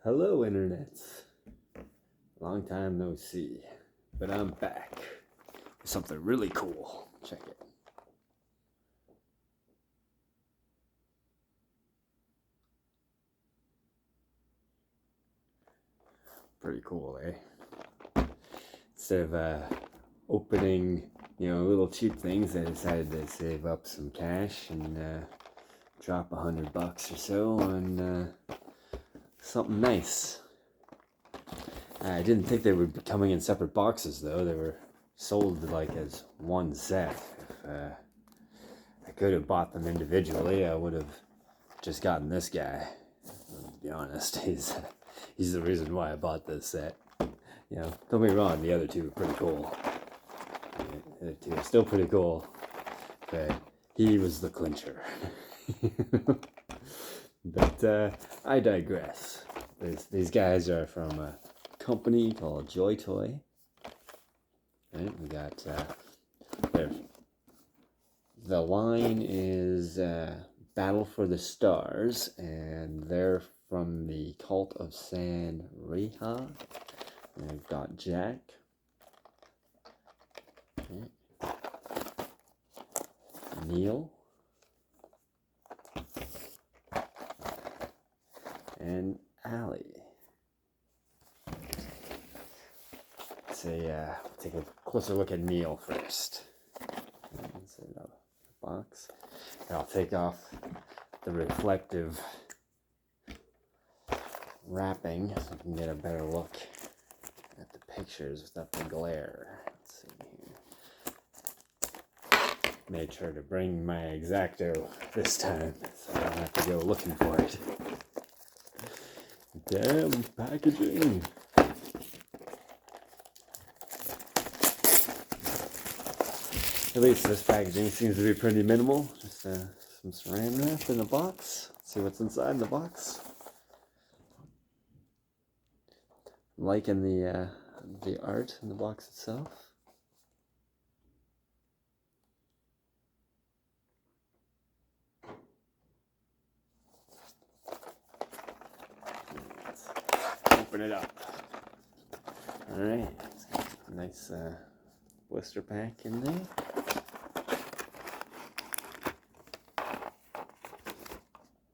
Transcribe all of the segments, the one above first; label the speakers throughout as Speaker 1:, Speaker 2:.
Speaker 1: Hello, Internet. Long time no see, but I'm back with something really cool. Check it. Pretty cool, eh? Instead of opening, little cheap things, I decided to save up some cash and drop $100 or so on something nice. I didn't think they would be coming in separate boxes, though. They were sold like as one set. If I could have bought them individually, I would have just gotten this guy. To be honest, he's the reason why I bought this set. Don't get me wrong, the other two are pretty cool. The other two are still pretty cool, but he was the clincher. But I digress. These guys are from a company called JOYTOY. Right? We got the line is Battle for the Stars, and they're from the Cult of San Reja. And we've got Jack. Okay. Neil. And Ailie. Take a closer look at Neil first. Inside the box. And I'll take off the reflective wrapping so I can get a better look at the pictures without the glare. Let's see here. Made sure to bring my X-Acto this time so I don't have to go looking for it. Damn packaging! At least this packaging seems to be pretty minimal. Just some saran wrap in the box. Let's see what's inside the box. I'm liking the art in the box itself. Let's open it up. All right, nice blister pack in there.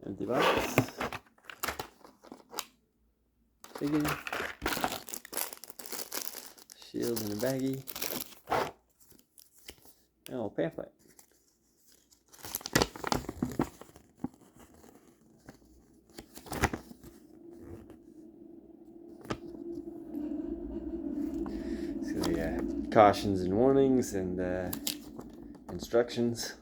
Speaker 1: Empty box. Figure. Shield in a baggie. Oh, pamphlet. So the cautions and warnings and instructions.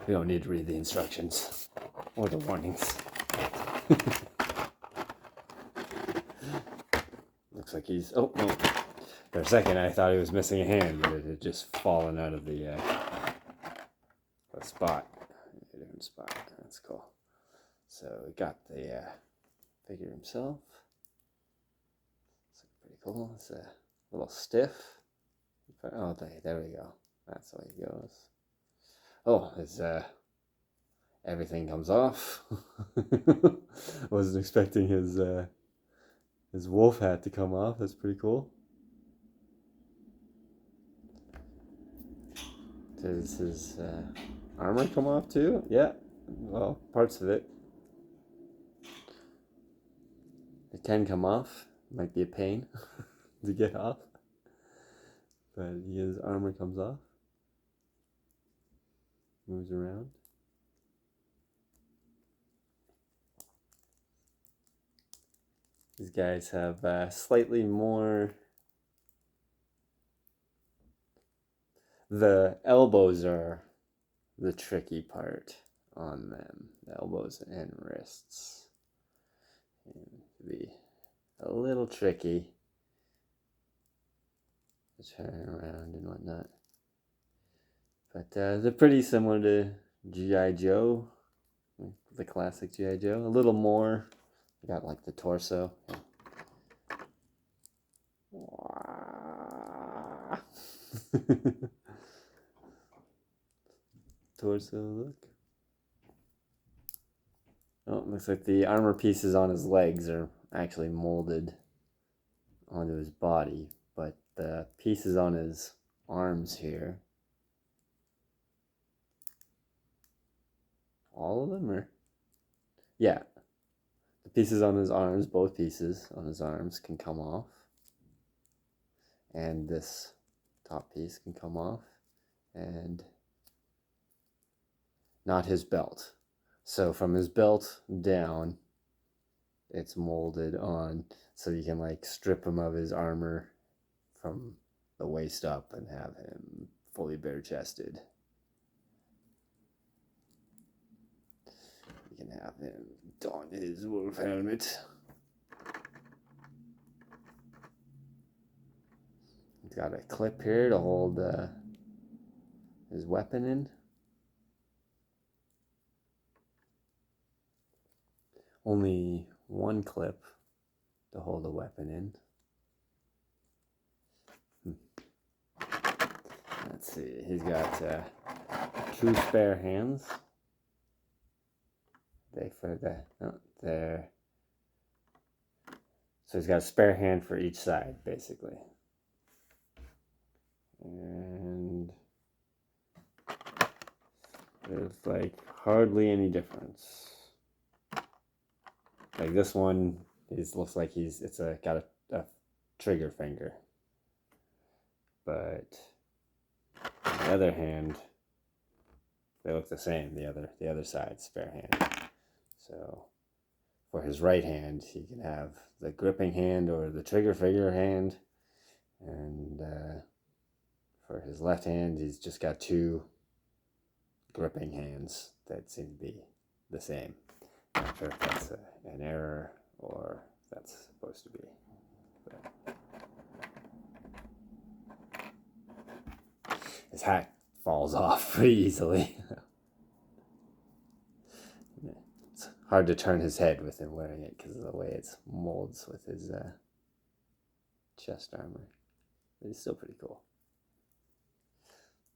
Speaker 1: We don't need to read the instructions or the warnings. Looks like he's... Oh, no. For a second, I thought he was missing a hand, but it had just fallen out of the spot. A different spot. That's cool. So we got the figure himself. It's pretty cool. It's a little stiff. Oh, there we go. That's the way it goes. Oh, his everything comes off. Wasn't expecting his wolf hat to come off. That's pretty cool. Does his armor come off too? Yeah, well, parts of it. It can come off. Might be a pain to get off, but his armor comes off. Moves around. These guys have slightly more... The elbows are the tricky part on them. The elbows and wrists. And to be a little tricky to turn around and whatnot. But they're pretty similar to G.I. Joe. The classic G.I. Joe. A little more. You got like the torso. torso look. Oh, looks like the armor pieces on his legs are actually molded onto his body, but the pieces on his arms here, all of them, or yeah, the pieces on his arms, both pieces on his arms can come off, and this top piece can come off, and not his belt. So from his belt down, it's molded on, so you can like strip him of his armor from the waist up and have him fully bare chested. You can have him don his wolf helmet. He's got a clip here to hold his weapon in. Only one clip to hold the weapon in. Let's see, he's got 2 spare hands. There. So he's got a spare hand for each side, basically. And there's like hardly any difference. Like this one looks like it's got a trigger finger. But on the other hand, they look the same, the other side's spare hand. So for his right hand, he can have the gripping hand or the trigger finger hand. And for his left hand, he's just got 2 gripping hands that seem to be the same. Not sure if that's an error or if that's supposed to be. But his hat falls off pretty easily. It's hard to turn his head with him wearing it because of the way it molds with his chest armor. But it's still pretty cool.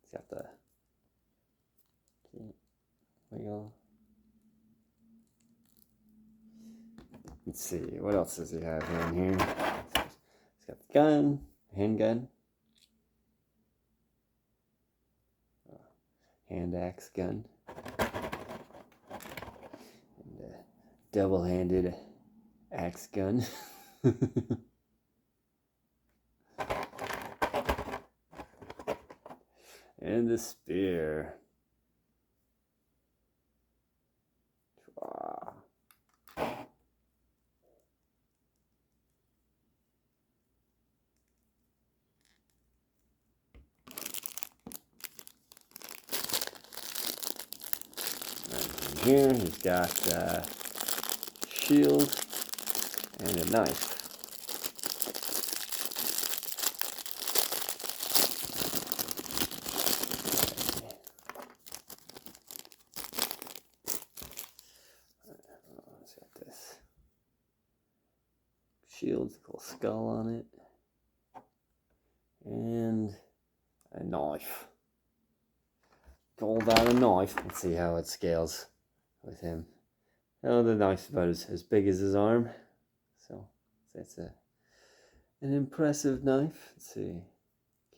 Speaker 1: He's got the wiggle. Let's see, what else does he have in here? He's got the gun, handgun, hand axe gun, and a double-handed axe gun. And the spear. Wow. And here he's got a shield and a knife. Let's get this shield, cool skull on it, and a knife. Gold out a knife. Let's see how it scales with him. Oh, the knife's about as big as his arm, so that's an impressive knife. Let's see,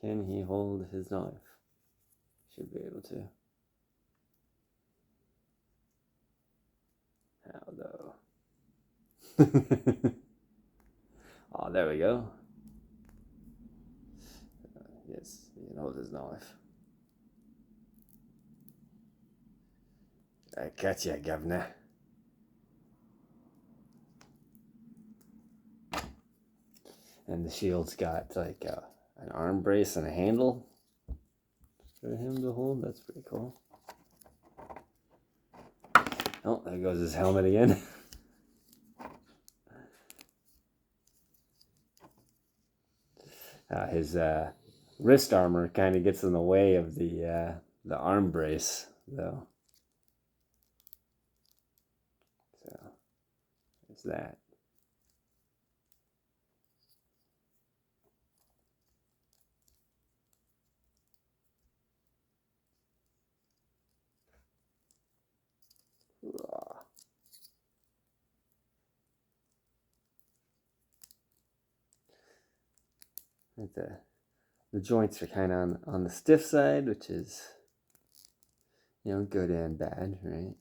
Speaker 1: can he hold his knife? Should be able to. How though? Oh, there we go. Yes, he can hold his knife. I catch you, governor. And the shield's got like an arm brace and a handle for him to hold. That's pretty cool. Oh, there goes his helmet again. His wrist armor kind of gets in the way of the arm brace, though. So, there's that. Like the joints are kind of on the stiff side, which is, you know, good and bad, right?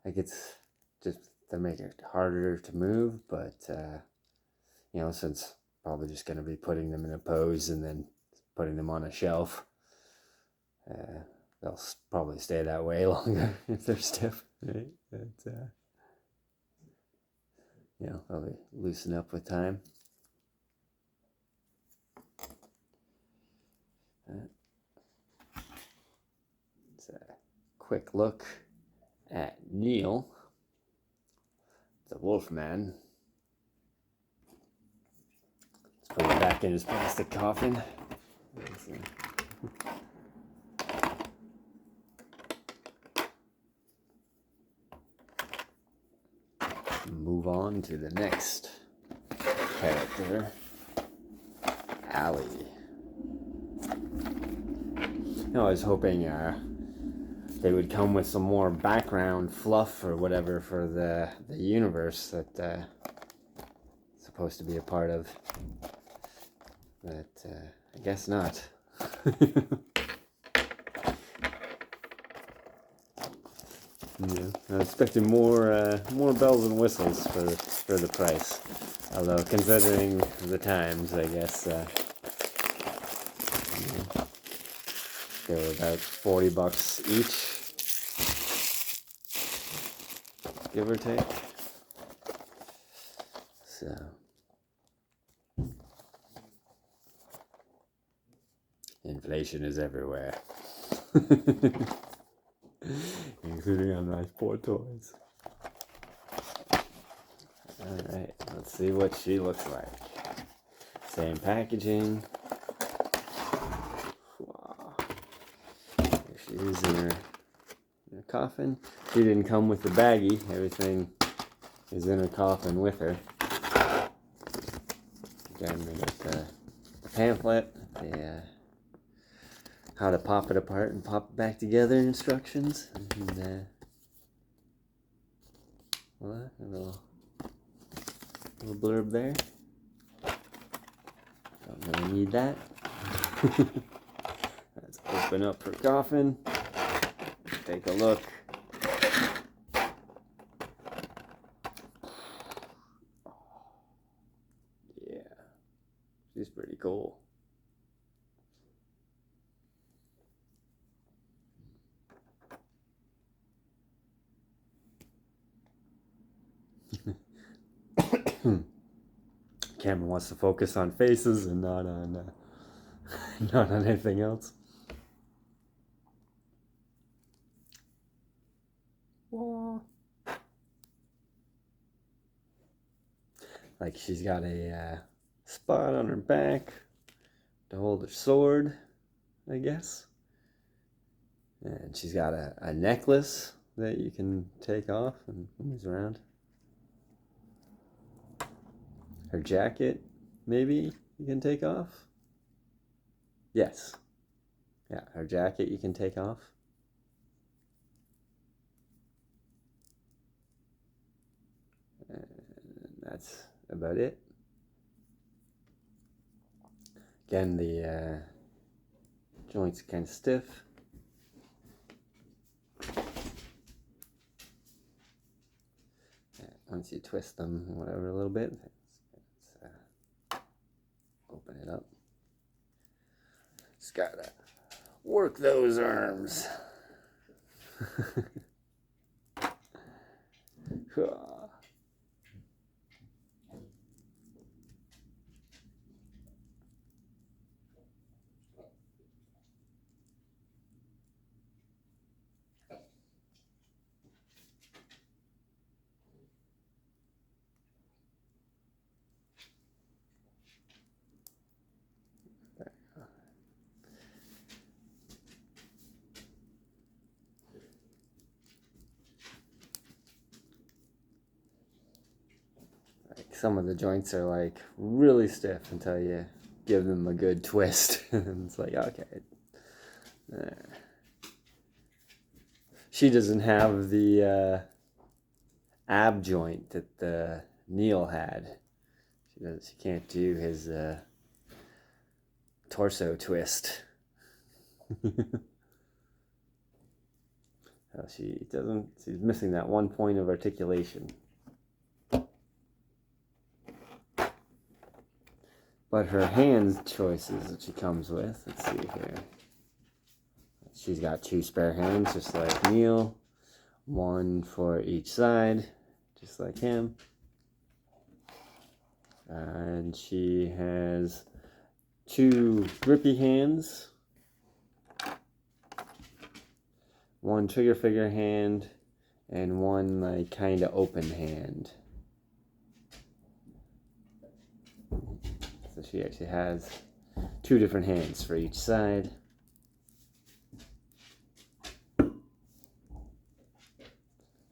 Speaker 1: Like it's just to make it harder to move, but you know, since probably just going to be putting them in a pose and then putting them on a shelf, they'll probably stay that way longer if they're stiff, right? But you know, they'll loosen up with time. It's a quick look at Neil, the Wolfman. Let's put him back in his plastic coffin. Move on to the next character, Ailie. You know, I was hoping they would come with some more background fluff or whatever for the universe that it's supposed to be a part of, but I guess not. Yeah, I was expecting more bells and whistles for the price. Although considering the times, I guess they were about $40 each, give or take. So inflation is everywhere. Including on my poor toys. Alright, let's see what she looks like. Same packaging. Wow. There she is in her coffin. She didn't come with the baggie. Everything is in her coffin with her. Again, we got the pamphlet, the how to pop it apart and pop it back together instructions. And well, a little blurb there. Don't really need that. Let's open up her coffin. Take a look. Yeah, she's pretty cool. Camera wants to focus on faces and not on not on anything else. Like she's got a spot on her back to hold her sword, I guess. And she's got a necklace that you can take off and moves around. Her jacket, maybe you can take off. Yes. Yeah, her jacket you can take off. And that's about it. Again, the joints are kind of stiff. Once you twist them, whatever, a little bit, let's open it up. Just gotta work those arms. Some of the joints are like really stiff until you give them a good twist. And it's like, okay. She doesn't have the ab joint that Neil had. She can't do his torso twist. She's missing that one point of articulation. But her hand choices that she comes with, let's see here. She's got 2 spare hands, just like Neil. 1 for each side, just like him. And she has 2 grippy hands. 1 trigger finger hand, and 1 like kind of open hand. So she actually has 2 different hands for each side.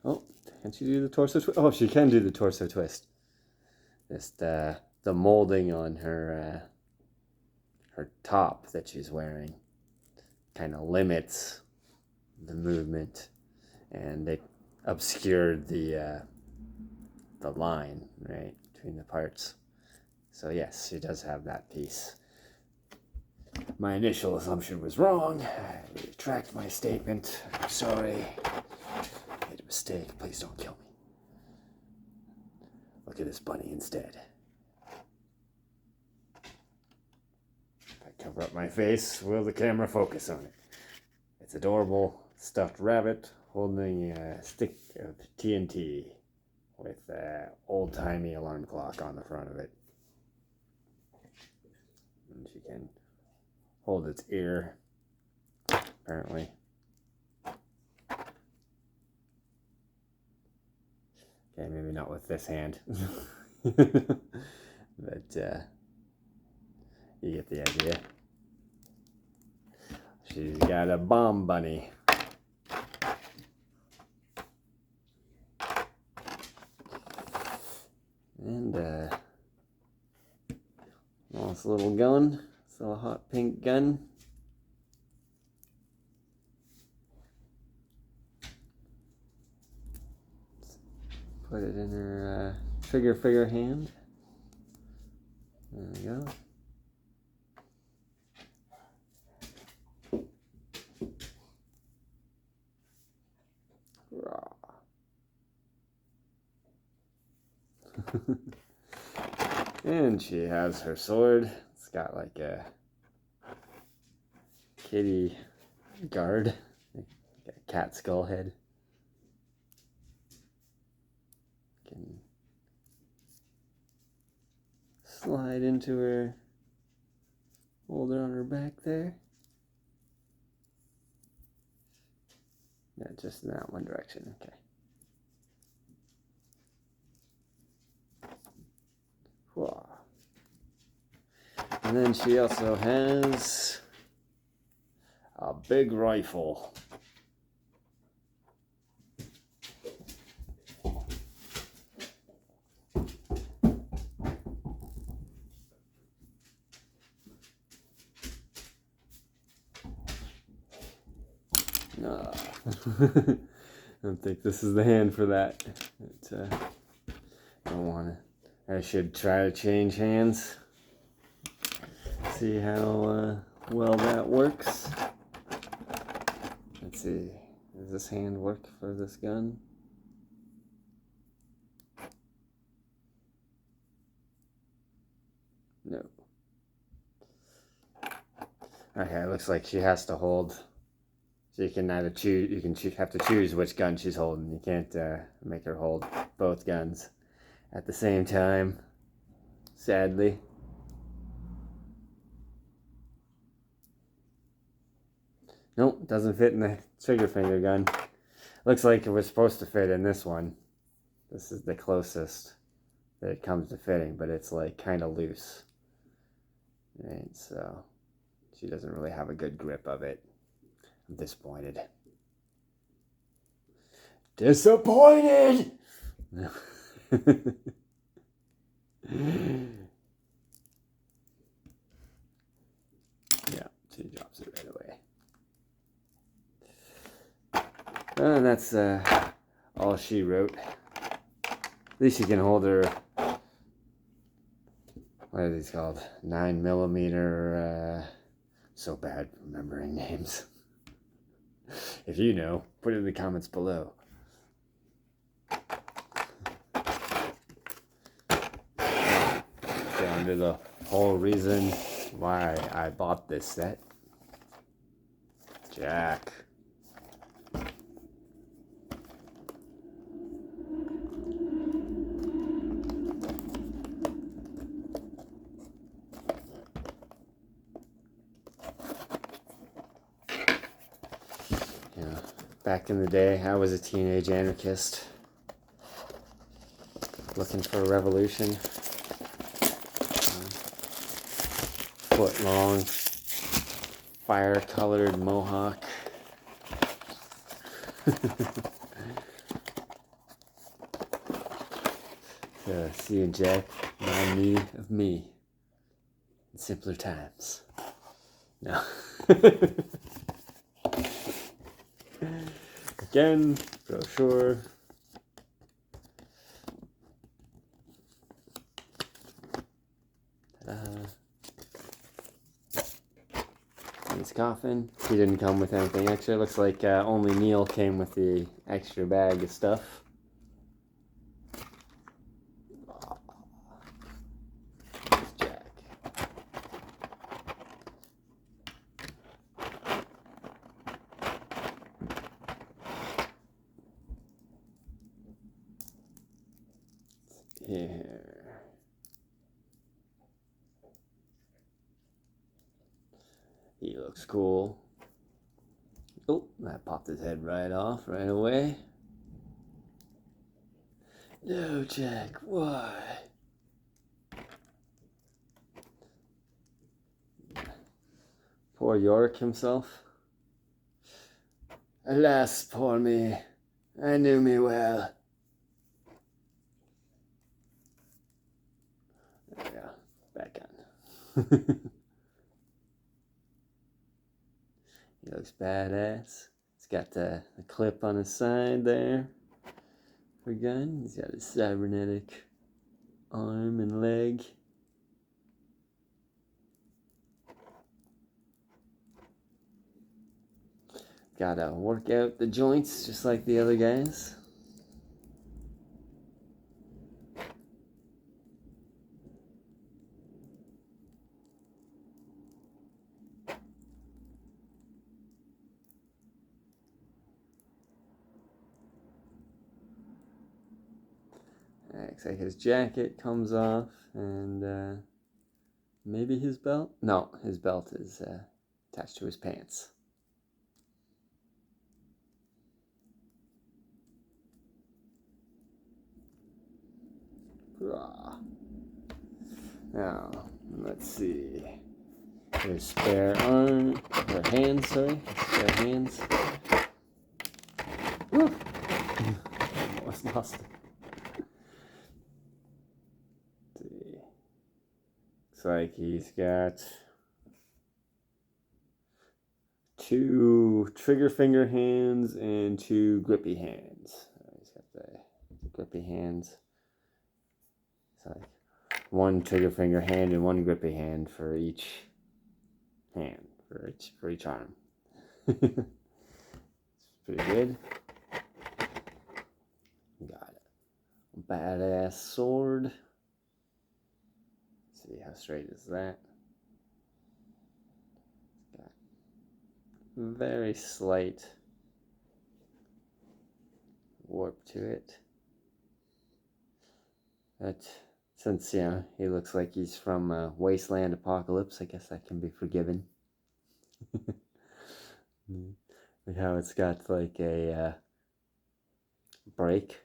Speaker 1: Oh, can she do the torso twist? Oh, she can do the torso twist. Just the molding on her her top that she's wearing kind of limits the movement, and it obscured the line right between the parts. So yes, she does have that piece. My initial assumption was wrong. I retract my statement. I'm sorry. I made a mistake. Please don't kill me. Look at this bunny instead. If I cover up my face, will the camera focus on it? It's adorable stuffed rabbit holding a stick of TNT with an old-timey alarm clock on the front of it. And she can hold its ear, apparently. Okay, maybe not with this hand. But you get the idea. She's got a bomb bunny. And nice little gun. It's a hot pink gun. Put it in her trigger finger hand. There we go. And she has her sword. It's got like a kitty guard, like a cat skull head. Can slide into her holder on her back there. Yeah, just in that one direction. Okay. Whoa. And then she also has a big rifle. No. I don't think this is the hand for that. I don't want to. I should try to change hands. See how well that works. Let's see. Does this hand work for this gun? No. Okay, it looks like she has to hold. So you can either choose. You can have to choose which gun she's holding. You can't make her hold both guns at the same time, sadly. Nope, doesn't fit in the trigger finger gun. Looks like it was supposed to fit in this one. This is the closest that it comes to fitting, but it's like kind of loose. Right, so she doesn't really have a good grip of it. I'm disappointed. Disappointed! Yeah, she drops it right away. And that's all she wrote. At least she can hold what are these called? 9mm. So bad remembering names. If you know, put it in the comments below. Down to the whole reason why I bought this set. Jack. Yeah, back in the day, I was a teenage anarchist looking for a revolution. Foot-long, fire-colored mohawk. Seeing Jack remind me of me in simpler times. No. Again, brochure. His coffin. He didn't come with anything extra. Looks like only Neil came with the extra bag of stuff. Jack. Here. He looks cool. Oh, that popped his head right off right away. No, Jack, why? Poor Yorick himself. Alas, poor me. I knew me well. There we go. Back on. He looks badass. He's got the clip on his side there for a gun. He's got his cybernetic arm and leg. Gotta work out the joints just like the other guys. Looks like his jacket comes off, and maybe his belt? No, his belt is attached to his pants. Now, let's see. There's spare arm, or hands, sorry. Spare hands. Woo! Almost lost it. Looks like he's got 2 trigger finger hands and 2 grippy hands. He's got the grippy hands. It's like 1 trigger finger hand and 1 grippy hand for each hand, for each arm. It's pretty good. Got a badass sword. Let's see how straight is that. Got very slight warp to it. But since, you know, he looks like he's from Wasteland Apocalypse, I guess that can be forgiven. Look how it's got like a brake,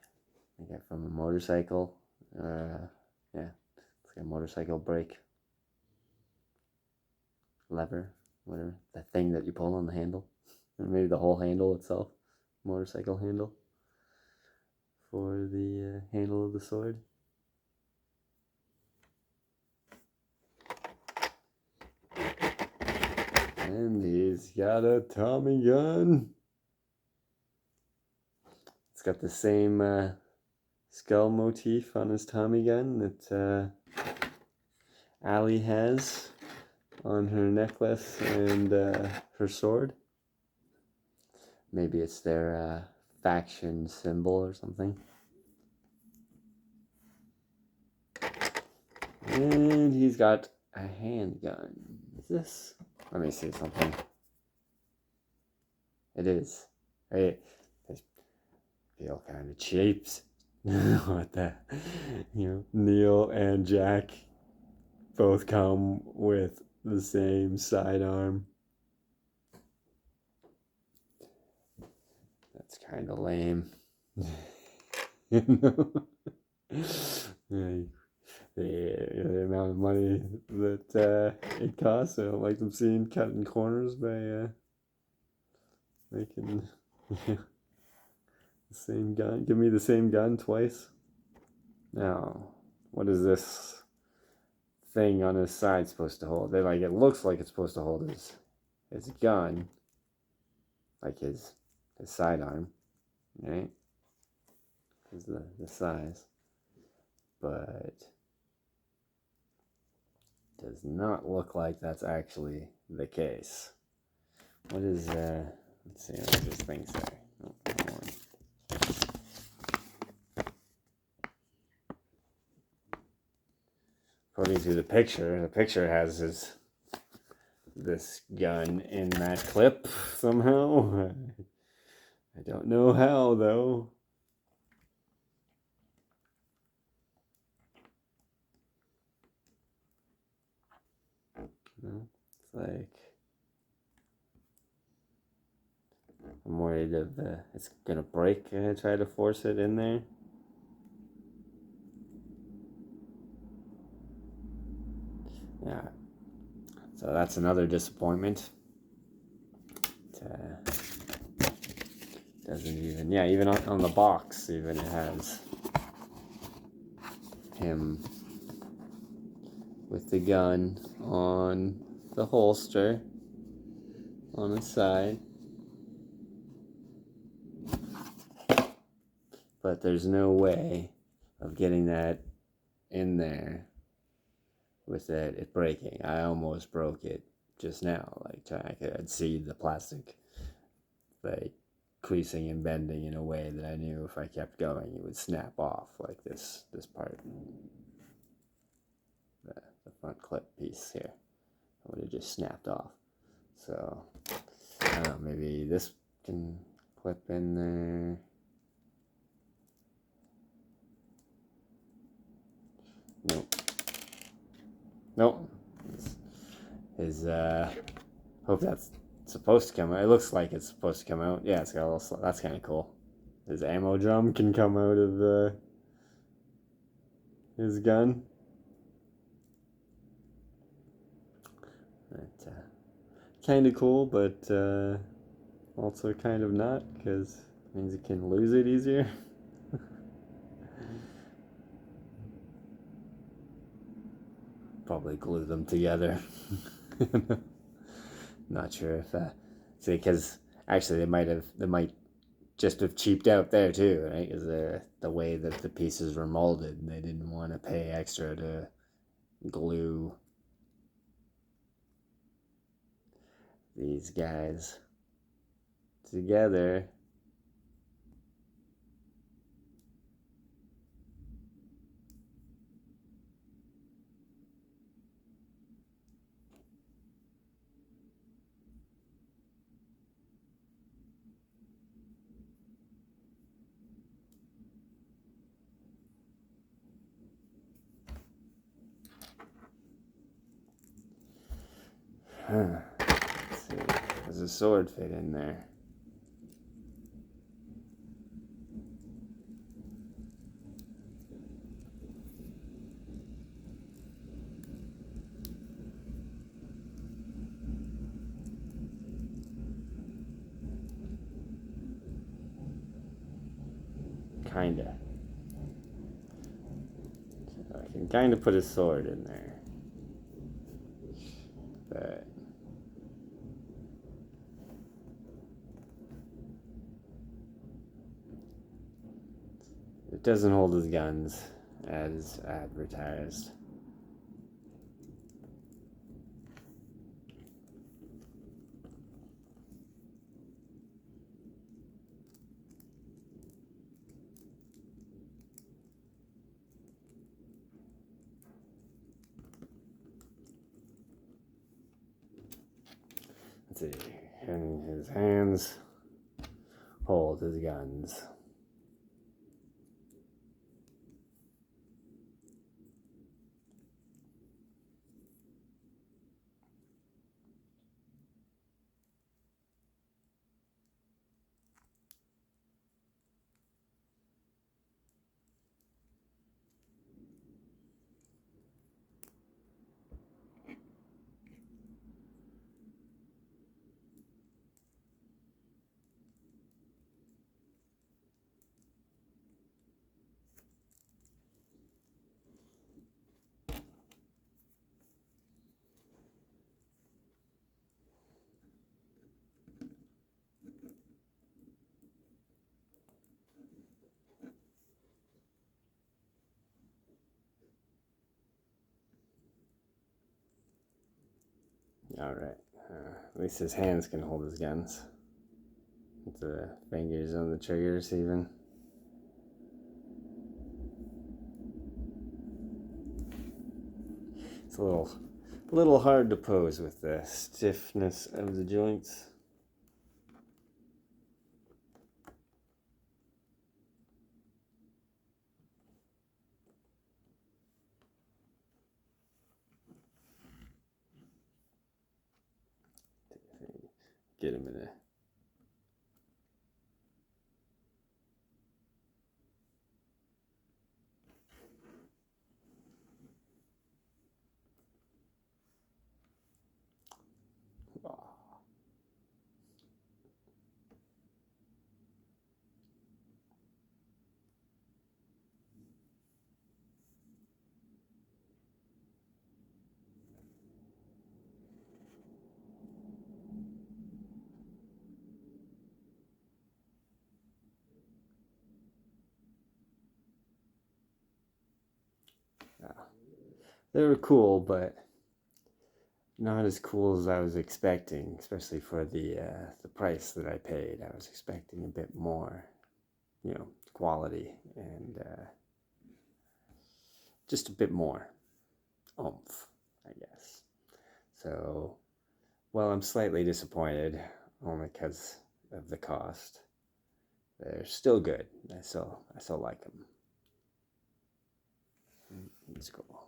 Speaker 1: like from a motorcycle. Yeah, it's like a motorcycle brake lever, whatever, the thing that you pull on the handle, or maybe the whole handle itself, motorcycle handle for the handle of the sword. And he's got a Tommy gun. It's got the same skull motif on his Tommy gun that Ailie has on her necklace and her sword. Maybe it's their faction symbol or something. And he's got a handgun. Is this? Let me see something. It is. Hey, they feel kind of cheap. What the? Neil and Jack both come with the same sidearm. That's kind of lame. The amount of money that it costs. I don't like them seeing cutting corners by making the same gun. Give me the same gun twice. Now, what is this thing on his side supposed to hold? It looks like it's supposed to hold his gun, like his sidearm, right? Because the size, but does not look like that's actually the case. What is let's see what this thing say. Oh, according to the picture has this gun in that clip somehow. I don't know how though. It's like I'm worried of it's gonna break and I try to force it in there. Yeah. So that's another disappointment. It doesn't even, even on the box, even it has him with the gun on the holster on the side. But there's no way of getting that in there with it breaking. I almost broke it just now. I could see the plastic creasing and bending in a way that I knew if I kept going it would snap off, like this part. The front clip piece here would have just snapped off. So I don't know, maybe this can clip in there. Nope. His hope that's supposed to come out. It looks like it's supposed to come out. Yeah, it's got a little. That's kind of cool. His ammo drum can come out of his gun. Kind of cool, but also kind of not, because it means you can lose it easier. Probably glue them together. Not sure if see, because actually they might just have cheaped out there too, right? Because the way that the pieces were molded, and they didn't want to pay extra to glue these guys together. Let's see. Does a sword fit in there? Kinda. So I can kind of put a sword in there. But it doesn't hold his guns as advertised. let's see. And his hands hold his guns. All right. At least his hands can hold his guns. With the fingers on the triggers, even. It's a little hard to pose with the stiffness of the joints. Get him in a They were cool, but not as cool as I was expecting, especially for the price that I paid. I was expecting a bit more, quality and just a bit more oomph, I guess. So, well, I'm slightly disappointed, only because of the cost. They're still good. I still like them. It's cool.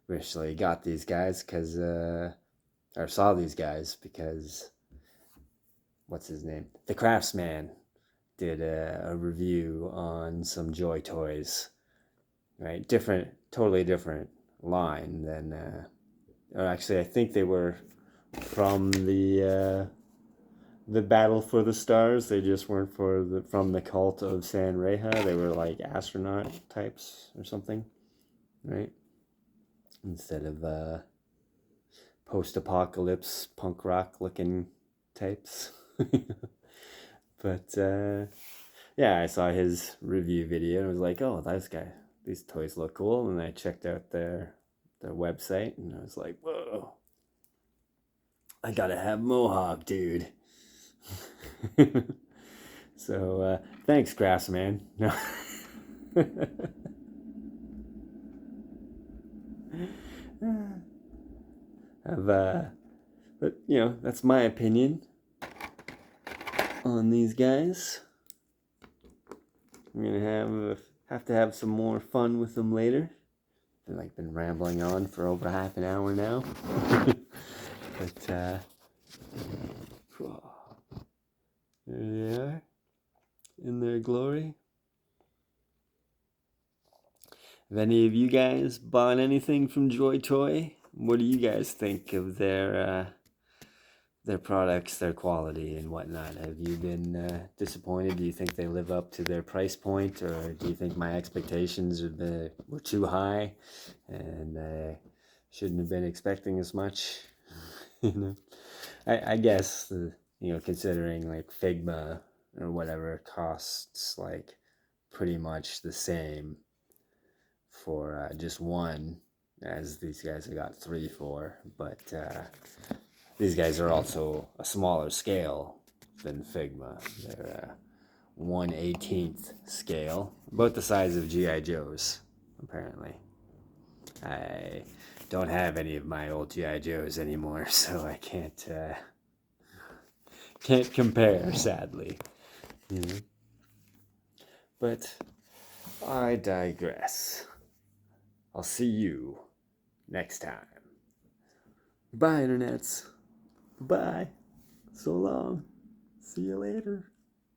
Speaker 1: Recently got these guys because, or saw these guys because, what's his name? The Craftsman did a review on some JOYTOYs, right? Totally different line than, or actually, I think they were from the Battle for the Stars. They just weren't from the Cult of San Reja. They were like astronaut types or something, right? Instead of post-apocalypse punk rock looking types. But yeah, I saw his review video and I was like, oh, these toys look cool. And I checked out their website and I was like, whoa, I gotta have Mohawk, dude. So thanks, Craftsman. No. But that's my opinion on these guys. I'm gonna have to have some more fun with them later. I've been rambling on for over half an hour now. But there they are in their glory. Have any of you guys bought anything from JOYTOY? What do you guys think of their products, their quality, and whatnot? Have you been disappointed? Do you think they live up to their price point, or do you think my expectations were too high, and I shouldn't have been expecting as much? I guess considering like Figma or whatever costs like pretty much the same for just one as these guys have got 3 for, but these guys are also a smaller scale than Figma. They're 1/18th scale, about the size of G.I. Joes, apparently. I don't have any of my old G.I. Joes anymore, so I can't compare, sadly. You know? But I digress. I'll see you next time. Bye, internets. Bye. So long. See you later.